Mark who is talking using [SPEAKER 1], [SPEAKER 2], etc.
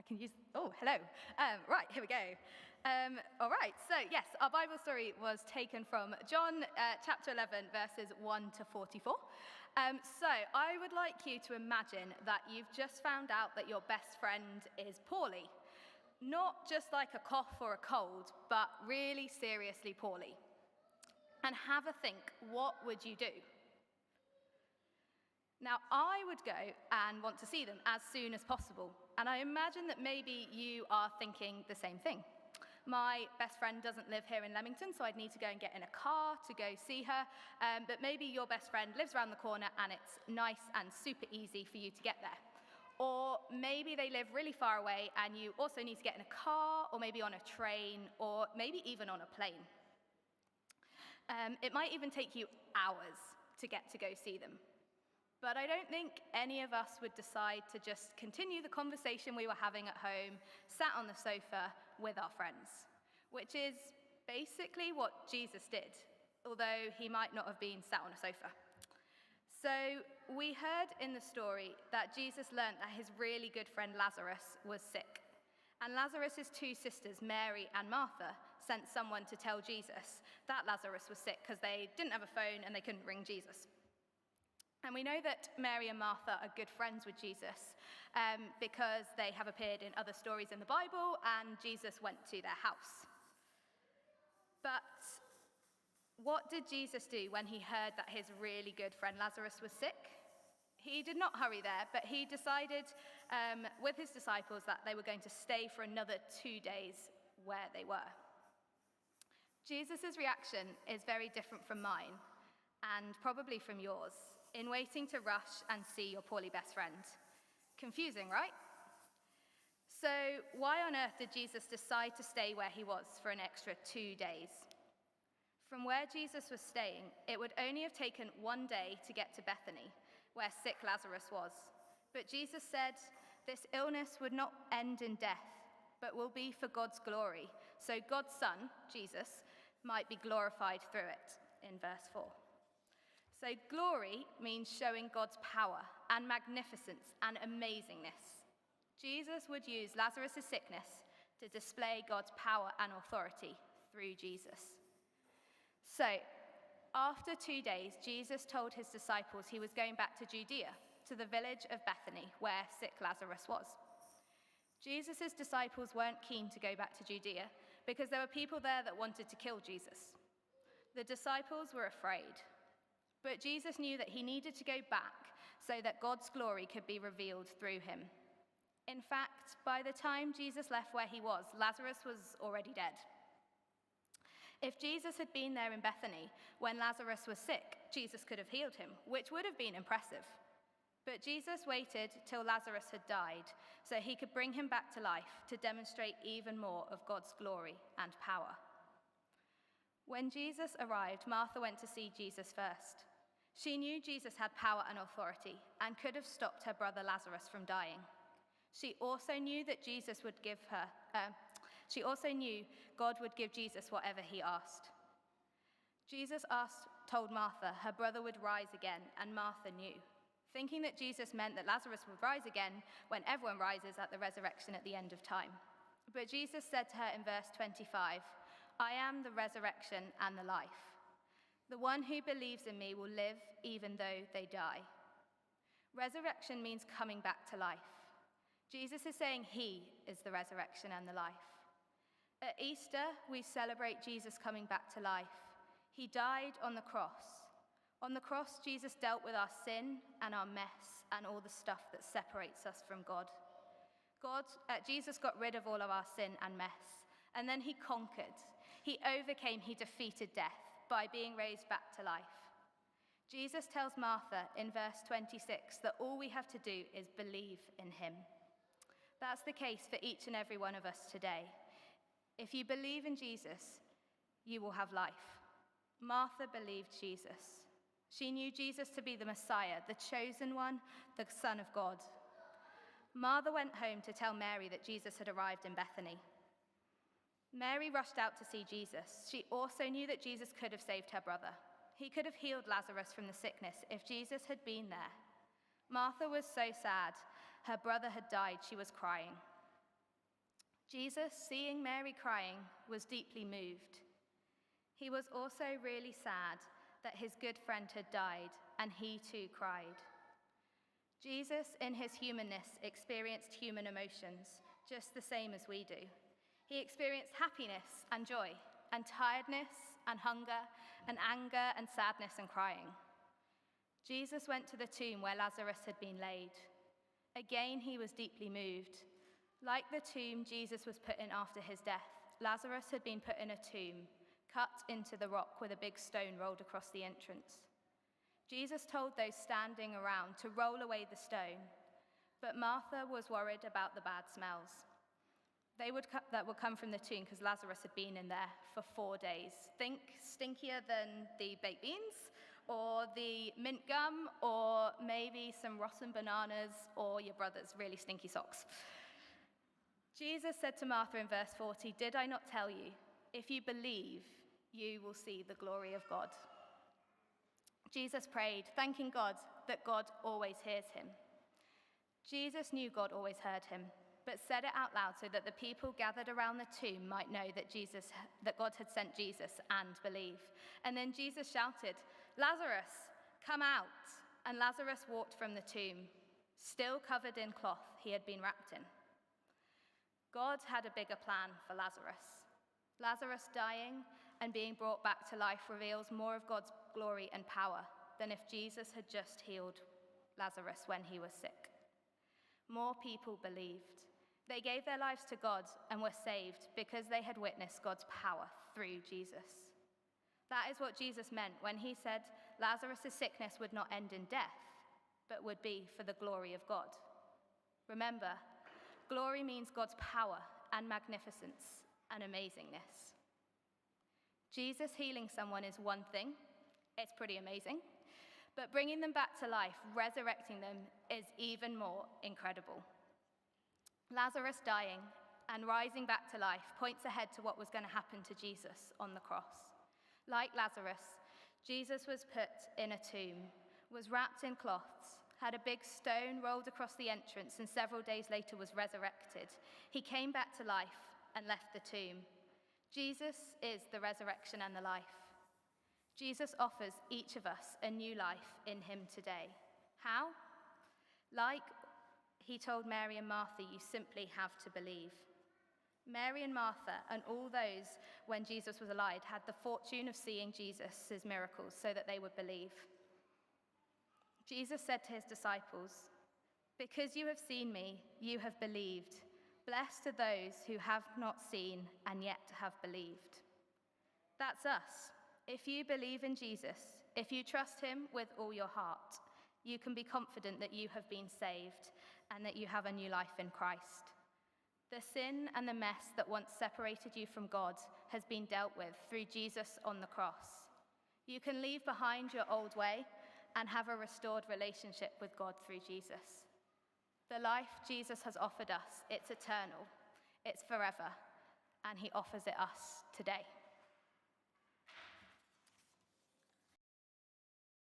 [SPEAKER 1] I can use, oh, hello. Right, here we go. All right, so yes, our Bible story was taken from John chapter 11, verses 1 to 44. So I would like you to imagine that you've just found out that your best friend is poorly. Not just like a cough or a cold, but really seriously poorly. And have a think, what would you do? Now, I would go and want to see them as soon as possible. And I imagine that maybe you are thinking the same thing. My best friend doesn't live here in Leamington, so I'd need to go and get in a car to go see her. But maybe your best friend lives around the corner and it's nice and super easy for you to get there. Or maybe they live really far away and you also need to get in a car, or maybe on a train, or maybe even on a plane. It might even take you hours to get to go see them. But I don't think any of us would decide to just continue the conversation we were having at home, sat on the sofa with our friends, which is basically what Jesus did, although he might not have been sat on a sofa. So we heard in the story that Jesus learned that his really good friend Lazarus was sick. And Lazarus' two sisters, Mary and Martha, sent someone to tell Jesus that Lazarus was sick because they didn't have a phone and they couldn't ring Jesus. And we know that Mary and Martha are good friends with Jesus because they have appeared in other stories in the Bible, and Jesus went to their house. But what did Jesus do when he heard that his really good friend Lazarus was sick? He did not hurry there, but he decided with his disciples that they were going to stay for another 2 days where they were. Jesus' reaction is very different from mine, and probably from yours, in waiting to rush and see your poorly best friend. Confusing, right? So why on earth did Jesus decide to stay where he was for an extra 2 days? From where Jesus was staying, it would only have taken 1 day to get to Bethany, where sick Lazarus was. But Jesus said this illness would not end in death, but will be for God's glory, so God's Son, Jesus, might be glorified through it, in verse 4. So glory means showing God's power and magnificence and amazingness. Jesus would use Lazarus' sickness to display God's power and authority through Jesus. So after 2 days, Jesus told his disciples he was going back to Judea, to the village of Bethany, where sick Lazarus was. Jesus' disciples weren't keen to go back to Judea because there were people there that wanted to kill Jesus. The disciples were afraid. But Jesus knew that he needed to go back so that God's glory could be revealed through him. In fact, by the time Jesus left where he was, Lazarus was already dead. If Jesus had been there in Bethany when Lazarus was sick, Jesus could have healed him, which would have been impressive. But Jesus waited till Lazarus had died so he could bring him back to life to demonstrate even more of God's glory and power. When Jesus arrived, Martha went to see Jesus first. She knew Jesus had power and authority and could have stopped her brother Lazarus from dying. She also knew that God would give Jesus whatever he asked. Jesus told Martha her brother would rise again, and Martha knew, thinking that Jesus meant that Lazarus would rise again when everyone rises at the resurrection at the end of time. But Jesus said to her in verse 25, "I am the resurrection and the life. The one who believes in me will live even though they die." Resurrection means coming back to life. Jesus is saying he is the resurrection and the life. At Easter, we celebrate Jesus coming back to life. He died on the cross. On the cross, Jesus dealt with our sin and our mess and all the stuff that separates us from God. Jesus got rid of all of our sin and mess, and then he conquered. He overcame, he defeated death by being raised back to life. Jesus tells Martha in verse 26 that all we have to do is believe in him. That's the case for each and every one of us today. If you believe in Jesus, you will have life. Martha believed Jesus. She knew Jesus to be the Messiah, the chosen one, the Son of God. Martha went home to tell Mary that Jesus had arrived in Bethany. Mary rushed out to see Jesus. She also knew that Jesus could have saved her brother. He could have healed Lazarus from the sickness if Jesus had been there. Martha was so sad. Her brother had died. She was crying. Jesus, seeing Mary crying, was deeply moved. He was also really sad that his good friend had died, and he too cried. Jesus, in his humanness, experienced human emotions, just the same as we do. He experienced happiness and joy, and tiredness and hunger, and anger and sadness and crying. Jesus went to the tomb where Lazarus had been laid. Again, he was deeply moved. Like the tomb Jesus was put in after his death, Lazarus had been put in a tomb, cut into the rock with a big stone rolled across the entrance. Jesus told those standing around to roll away the stone, but Martha was worried about the bad smells. That would come from the tomb because Lazarus had been in there for 4 days. Think stinkier than the baked beans, or the mint gum, or maybe some rotten bananas, or your brother's really stinky socks. Jesus said to Martha in verse 40, "Did I not tell you, if you believe, you will see the glory of God?" Jesus prayed, thanking God that God always hears him. Jesus knew God always heard him, but said it out loud so that the people gathered around the tomb might know that God had sent Jesus and believe. And then Jesus shouted, "Lazarus, come out!" And Lazarus walked from the tomb, still covered in cloth he had been wrapped in. God had a bigger plan for Lazarus. Lazarus dying and being brought back to life reveals more of God's glory and power than if Jesus had just healed Lazarus when he was sick. More people believed. They gave their lives to God and were saved because they had witnessed God's power through Jesus. That is what Jesus meant when he said Lazarus' sickness would not end in death, but would be for the glory of God. Remember, glory means God's power and magnificence and amazingness. Jesus healing someone is one thing. It's pretty amazing. But bringing them back to life, resurrecting them, is even more incredible. Lazarus dying and rising back to life points ahead to what was going to happen to Jesus on the cross. Like Lazarus, Jesus was put in a tomb, was wrapped in cloths, had a big stone rolled across the entrance, and several days later was resurrected. He came back to life and left the tomb. Jesus is the resurrection and the life. Jesus offers each of us a new life in him today. How? Like he told Mary and Martha, you simply have to believe. Mary and Martha and all those when Jesus was alive had the fortune of seeing Jesus' miracles so that they would believe. Jesus said to his disciples, "Because you have seen me, you have believed. Blessed are those who have not seen and yet have believed." That's us. If you believe in Jesus, if you trust him with all your heart, you can be confident that you have been saved and that you have a new life in Christ. The sin and the mess that once separated you from God has been dealt with through Jesus on the cross. You can leave behind your old way and have a restored relationship with God through Jesus. The life Jesus has offered us, it's eternal, it's forever, and he offers it us today.